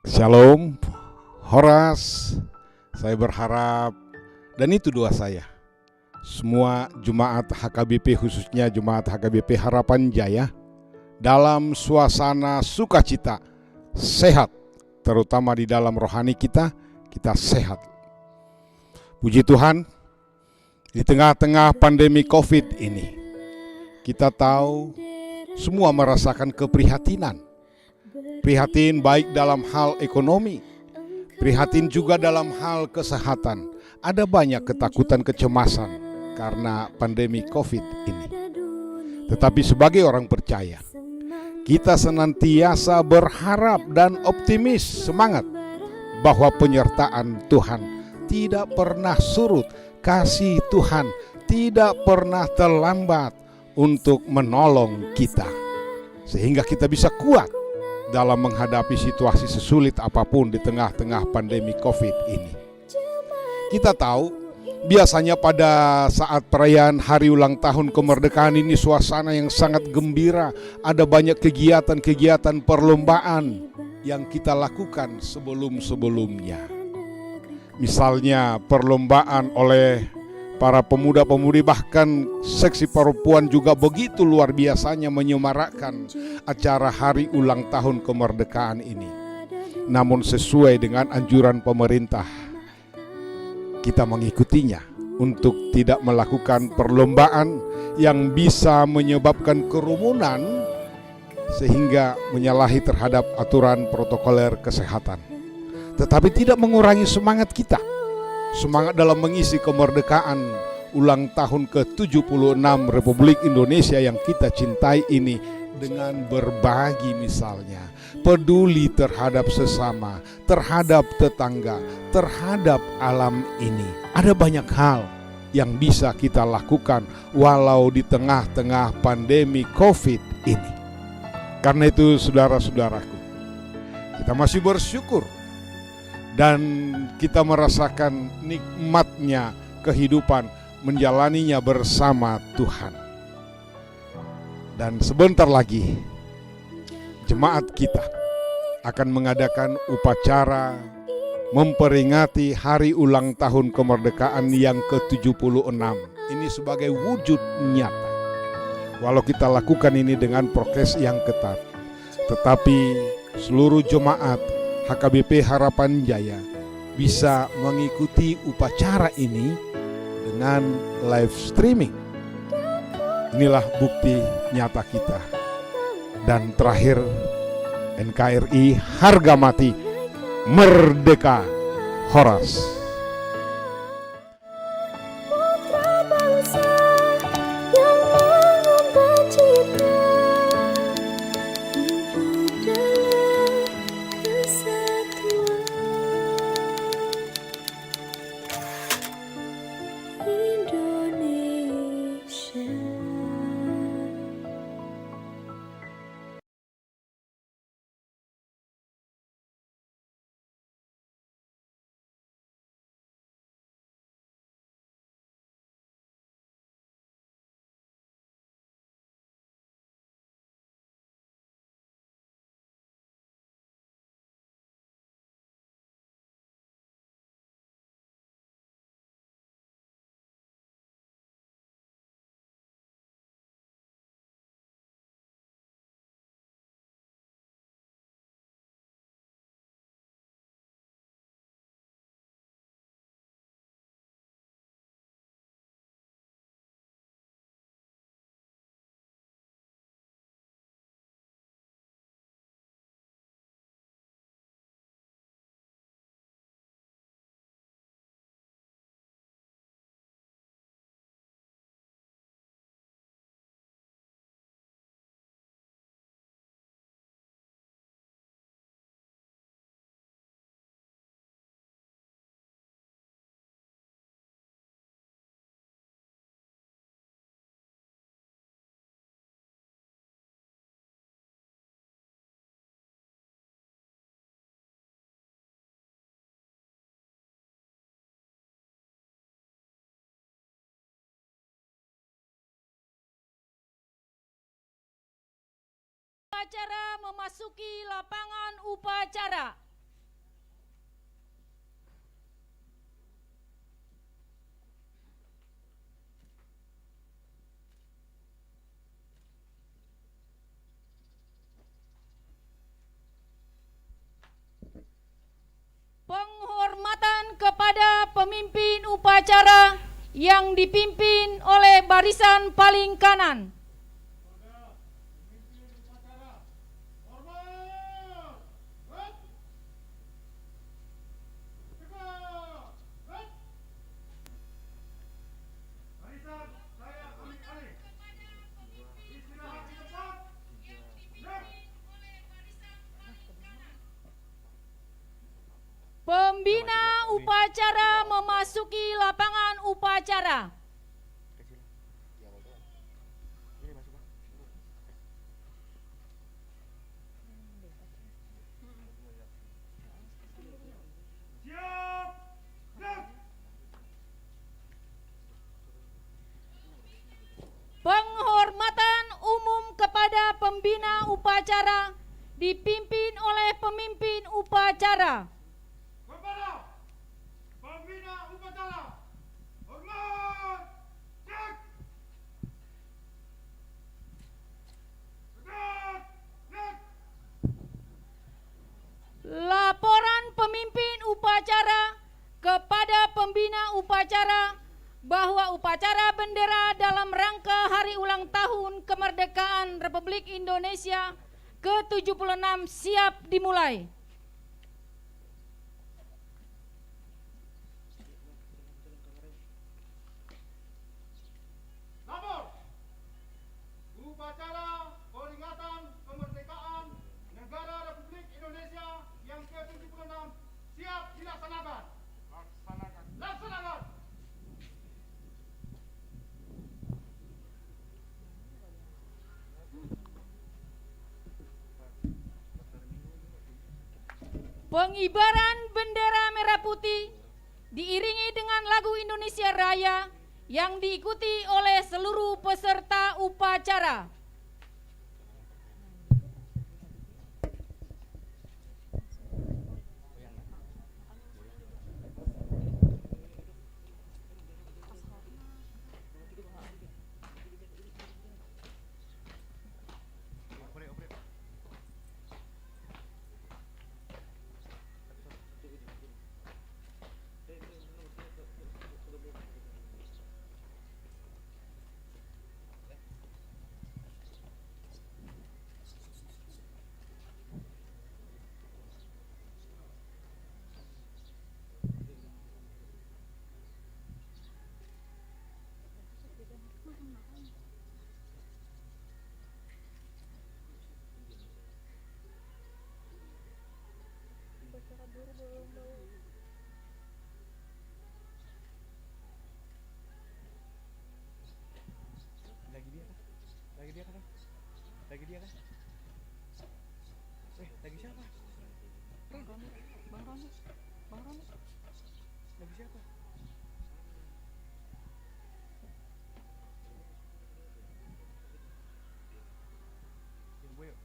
Shalom, Horas. Saya berharap, dan itu doa saya, semua jemaat HKBP, khususnya jemaat HKBP Harapan Jaya, dalam suasana sukacita, sehat, terutama di dalam rohani kita sehat. Puji Tuhan, di tengah-tengah pandemi COVID ini, kita tahu semua merasakan keprihatinan. Prihatin baik dalam hal ekonomi, prihatin juga dalam hal kesehatan. Ada banyak ketakutan, kecemasan karena pandemi COVID ini. Tetapi sebagai orang percaya, kita senantiasa berharap dan optimis, semangat bahwa penyertaan Tuhan tidak pernah surut. Kasih Tuhan tidak pernah terlambat untuk menolong kita, sehingga kita bisa kuat dalam menghadapi situasi sesulit apapun di tengah-tengah pandemi COVID ini. Kita tahu, biasanya pada saat perayaan hari ulang tahun kemerdekaan ini suasana yang sangat gembira. Ada banyak kegiatan-kegiatan perlombaan yang kita lakukan sebelum-sebelumnya. Misalnya perlombaan oleh para pemuda-pemudi, bahkan seksi perempuan juga begitu luar biasanya menyemarakkan acara hari ulang tahun kemerdekaan ini. Namun sesuai dengan anjuran pemerintah, kita mengikutinya untuk tidak melakukan perlombaan yang bisa menyebabkan kerumunan sehingga menyalahi terhadap aturan protokoler kesehatan. Tetapi tidak mengurangi semangat kita, semangat dalam mengisi kemerdekaan ulang tahun ke-76 Republik Indonesia yang kita cintai ini dengan berbagi, misalnya peduli terhadap sesama, terhadap tetangga, terhadap alam ini. Ada banyak hal yang bisa kita lakukan walau di tengah-tengah pandemi COVID ini. Karena itu saudara-saudaraku, kita masih bersyukur dan kita merasakan nikmatnya kehidupan, menjalaninya bersama Tuhan. Dan sebentar lagi jemaat kita akan mengadakan upacara memperingati hari ulang tahun kemerdekaan yang ke-76. Ini sebagai wujud nyata. Walau kita lakukan ini dengan prokes yang ketat, tetapi seluruh jemaat HKBP Harapan Jaya bisa mengikuti upacara ini dengan live streaming. Inilah bukti nyata kita. Dan terakhir, NKRI harga mati, merdeka, Horas. upacara memasuki lapangan upacara. Penghormatan kepada pemimpin upacara yang dipimpin oleh barisan paling kanan. Pembina upacara memasuki lapangan upacara. Penghormatan umum kepada pembina upacara dipimpin oleh pemimpin upacara. Kepada pembina upacara, hormat, cek. Tegak, cek. Laporan pemimpin upacara kepada pembina upacara bahwa upacara bendera dalam rangka hari ulang tahun kemerdekaan Republik Indonesia ke-76 siap dimulai. Lapor, upacara peringatan kemerdekaan negara Republik Indonesia yang ke-76 siap dilaksanakan. Laksanakan. Pengibaran bendera merah putih diiringi dengan lagu Indonesia Raya yang diikuti oleh seluruh peserta upacara. Lagi dia kan? Lagi siapa? Bang Roni. Lagi siapa? Gue yuk.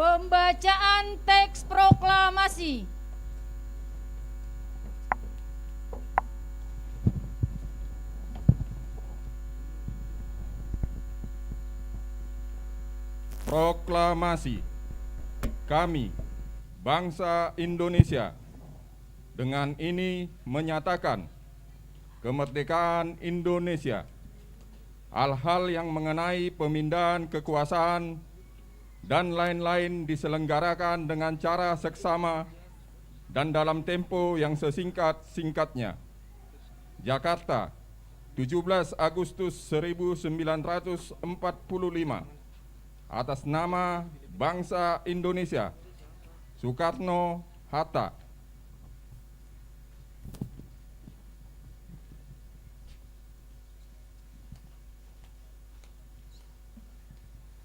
Pembacaan teks proklamasi. Proklamasi. Kami, bangsa Indonesia, dengan ini menyatakan kemerdekaan Indonesia. Hal-hal yang mengenai pemindahan kekuasaan dan lain-lain diselenggarakan dengan cara seksama dan dalam tempo yang sesingkat-singkatnya. Jakarta, 17 Agustus 1945. Atas nama bangsa Indonesia, Soekarno-Hatta.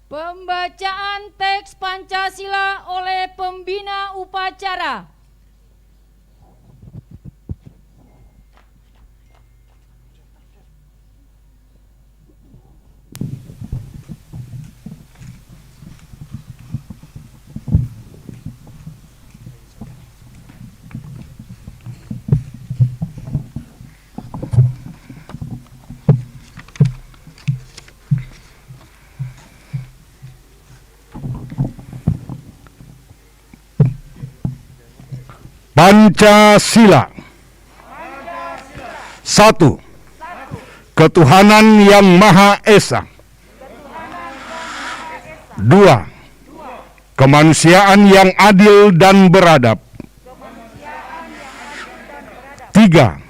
Pembacaan teks Pancasila oleh pembina upacara. Pancasila. 1. Ketuhanan yang Maha Esa. 2. Kemanusiaan yang adil dan beradab. 3.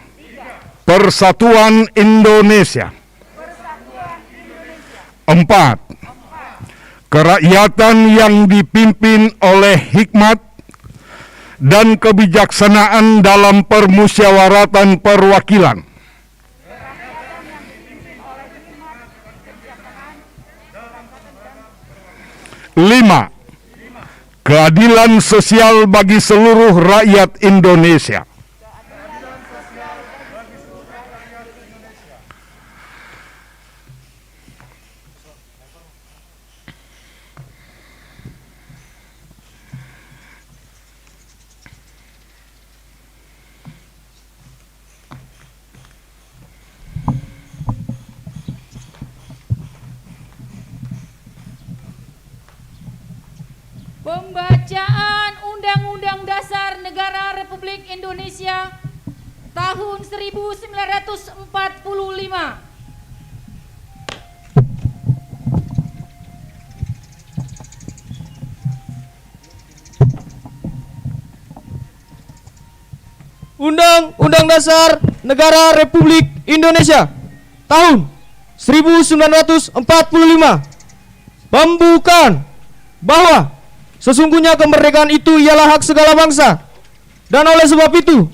Persatuan Indonesia. 4. Kerakyatan yang dipimpin oleh hikmat dan kebijaksanaan dalam permusyawaratan perwakilan. 5. Keadilan sosial bagi seluruh rakyat Indonesia. Pembacaan Undang-Undang Dasar Negara Republik Indonesia tahun 1945. Undang-Undang Dasar Negara Republik Indonesia tahun 1945 pembukaan bahwa sesungguhnya kemerdekaan itu ialah hak segala bangsa, dan oleh sebab itu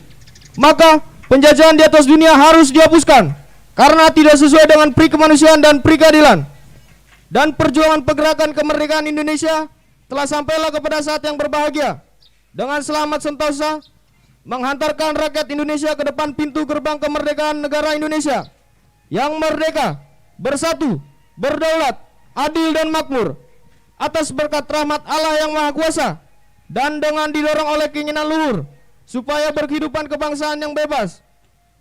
maka penjajahan di atas dunia harus dihapuskan karena tidak sesuai dengan pri kemanusiaan dan pri keadilan. Dan perjuangan pergerakan kemerdekaan Indonesia telah sampailah kepada saat yang berbahagia dengan selamat sentosa menghantarkan rakyat Indonesia ke depan pintu gerbang kemerdekaan negara Indonesia yang merdeka, bersatu, berdaulat, adil dan makmur atas berkat rahmat Allah yang Maha Kuasa, dan dengan didorong oleh keinginan luhur supaya berkehidupan kebangsaan yang bebas,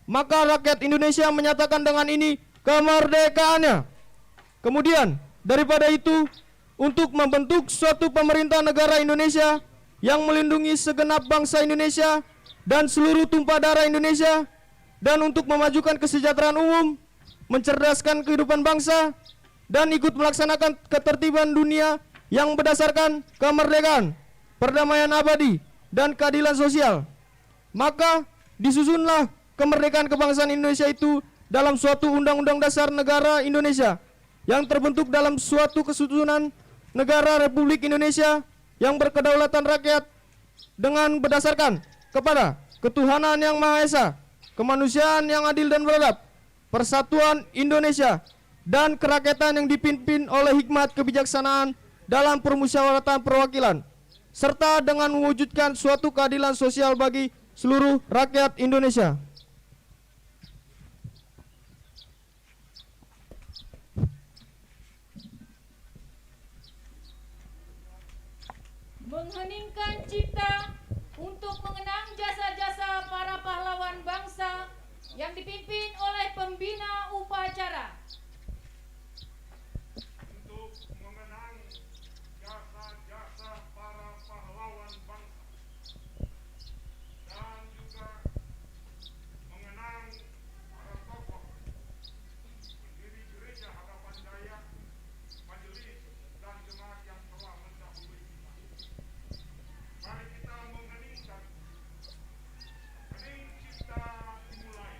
maka rakyat Indonesia menyatakan dengan ini kemerdekaannya. Kemudian daripada itu, untuk membentuk suatu pemerintah negara Indonesia yang melindungi segenap bangsa Indonesia dan seluruh tumpah darah Indonesia, dan untuk memajukan kesejahteraan umum, mencerdaskan kehidupan bangsa, dan ikut melaksanakan ketertiban dunia yang berdasarkan kemerdekaan, perdamaian abadi, dan keadilan sosial. Maka disusunlah kemerdekaan kebangsaan Indonesia itu dalam suatu Undang-Undang Dasar Negara Indonesia yang terbentuk dalam suatu kesusunan negara Republik Indonesia yang berkedaulatan rakyat dengan berdasarkan kepada ketuhanan yang Maha Esa, kemanusiaan yang adil dan beradab, persatuan Indonesia, dan kerakyatan yang dipimpin oleh hikmat kebijaksanaan dalam permusyawaratan perwakilan, serta dengan mewujudkan suatu keadilan sosial bagi seluruh rakyat Indonesia. mengheningkan cipta untuk mengenang jasa-jasa para pahlawan bangsa yang dipimpin oleh pembina upacara. Untuk mengenang jasa-jasa para pahlawan bangsa dan juga mengenang para tokoh pendiri Gereja Harapan Jaya, majelis dan jemaat yang telah mendahului kita. Mari kita mengheningkan. Hening cipta dimulai.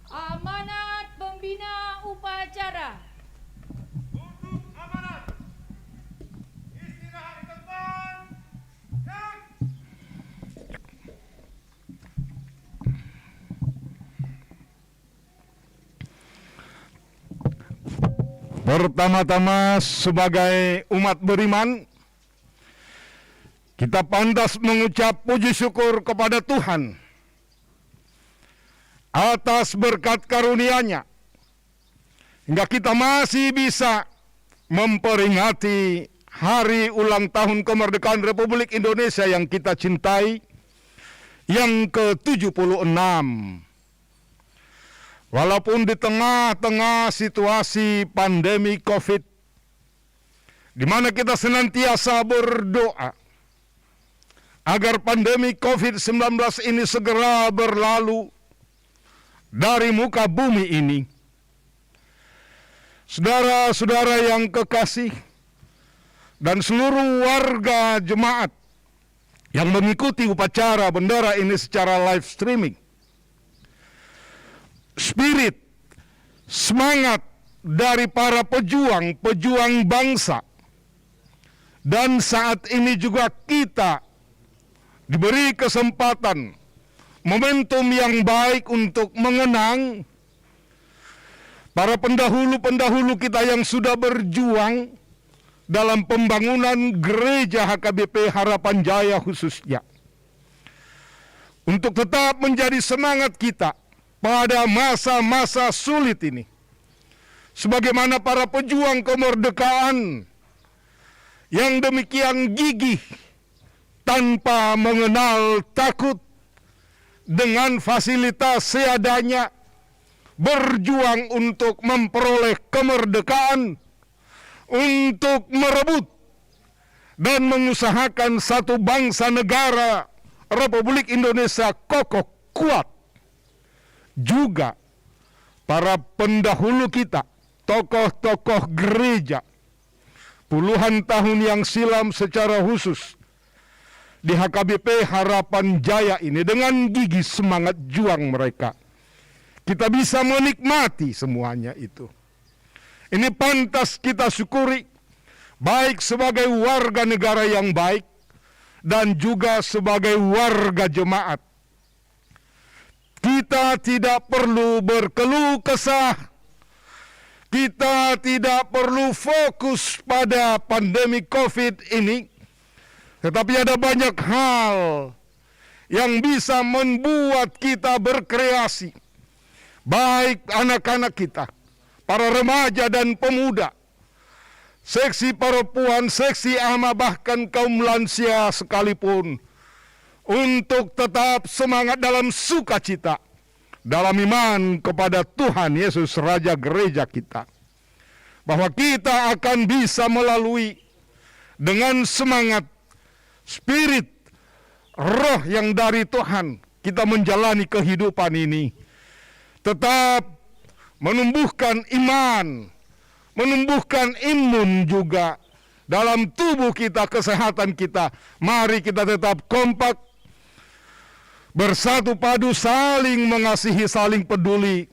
Amanat pembina upacara. Untuk amanat. Istirahat di tempat. Dan Pertama-tama sebagai umat beriman, kita pantas mengucap puji syukur kepada Tuhan atas berkat karunia-Nya hingga kita masih bisa memperingati hari ulang tahun kemerdekaan Republik Indonesia yang kita cintai yang ke-76. Walaupun di tengah-tengah situasi pandemi COVID, di mana kita senantiasa berdoa agar pandemi COVID-19 ini segera berlalu dari muka bumi ini. Saudara-saudara yang kekasih dan seluruh warga jemaat yang mengikuti upacara bendera ini secara live streaming, spirit, semangat dari para pejuang bangsa, dan saat ini juga kita diberi kesempatan, momentum yang baik untuk mengenang para pendahulu-pendahulu kita yang sudah berjuang dalam pembangunan gereja HKBP Harapan Jaya khususnya. Untuk tetap menjadi semangat kita pada masa-masa sulit ini. Sebagaimana para pejuang kemerdekaan yang demikian gigih tanpa mengenal takut, dengan fasilitas seadanya berjuang untuk memperoleh kemerdekaan, untuk merebut dan mengusahakan satu bangsa negara Republik Indonesia kokoh kuat. Juga para pendahulu kita, tokoh-tokoh gereja, puluhan tahun yang silam secara khusus di HKBP Harapan Jaya ini, dengan gigih semangat juang mereka, kita bisa menikmati semuanya itu. Ini pantas kita syukuri, baik sebagai warga negara yang baik dan juga sebagai warga jemaat. Kita tidak perlu berkeluh kesah. Kita tidak perlu fokus pada pandemi COVID ini. Tetapi ada banyak hal yang bisa membuat kita berkreasi. Baik anak-anak kita, para remaja dan pemuda, seksi perempuan, seksi ama, bahkan kaum lansia sekalipun, untuk tetap semangat dalam sukacita, dalam iman kepada Tuhan Yesus Raja Gereja kita. Bahwa kita akan bisa melalui dengan semangat, spirit, roh yang dari Tuhan, kita menjalani kehidupan ini. Tetap menumbuhkan iman, menumbuhkan imun juga dalam tubuh kita, kesehatan kita. Mari kita tetap kompak, bersatu padu, saling mengasihi, saling peduli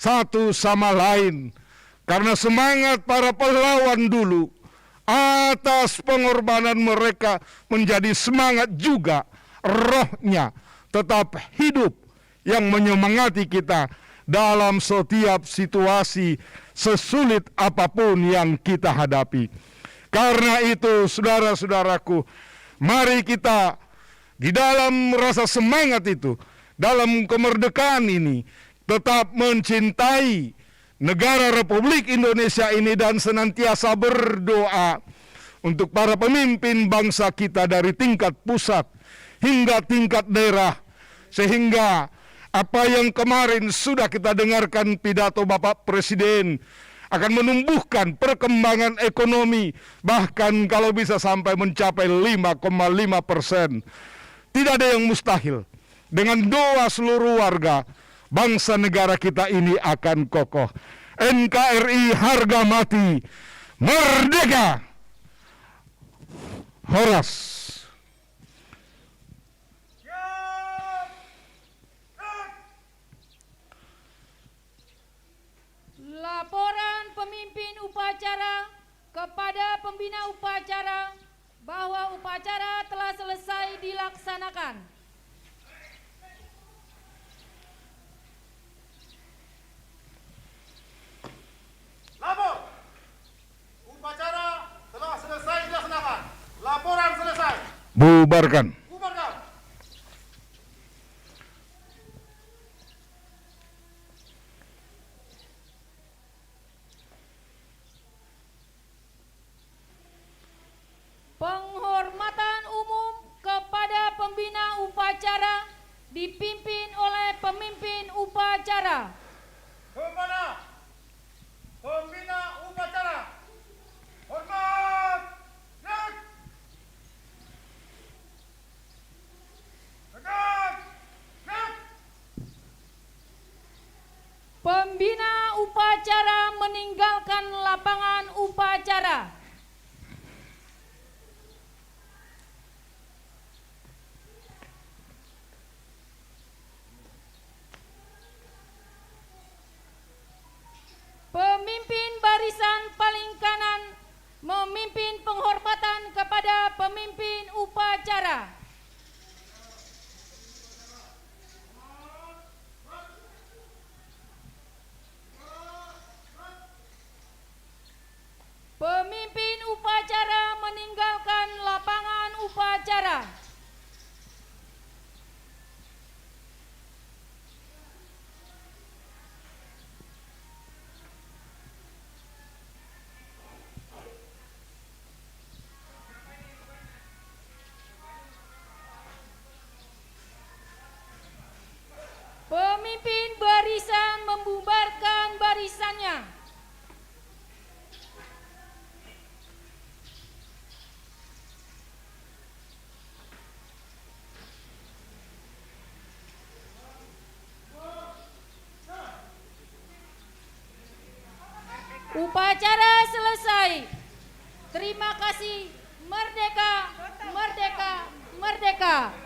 satu sama lain. Karena semangat para pahlawan dulu atas pengorbanan mereka menjadi semangat juga, rohnya tetap hidup yang menyemangati kita dalam setiap situasi sesulit apapun yang kita hadapi. Karena itu saudara-saudaraku, mari kita di dalam rasa semangat itu, dalam kemerdekaan ini, tetap mencintai negara Republik Indonesia ini dan senantiasa berdoa untuk para pemimpin bangsa kita dari tingkat pusat hingga tingkat daerah, sehingga apa yang kemarin sudah kita dengarkan pidato Bapak Presiden akan menumbuhkan perkembangan ekonomi, bahkan kalau bisa sampai mencapai 5,5%. Tidak ada yang mustahil. Dengan doa seluruh warga, bangsa negara kita ini akan kokoh. NKRI harga mati, merdeka. Horas. Laporan pemimpin upacara kepada pembina upacara bahwa upacara telah selesai dilaksanakan. Lapor. Upacara telah selesai dilaksanakan. Laporan selesai. Bubarkan. Bubarkan. Penghormatan umum kepada pembina upacara dipimpin oleh pemimpin upacara. Kepada pembina upacara. Hormat. Siap. Tegak. Siap. Pembina upacara meninggalkan lapangan upacara. Pemimpin barisan paling kanan memimpin penghormatan kepada pemimpin upacara. Pemimpin upacara meninggalkan lapangan upacara. Pemimpin barisan membubarkan barisannya. Upacara selesai. Terima kasih. Merdeka, merdeka, merdeka.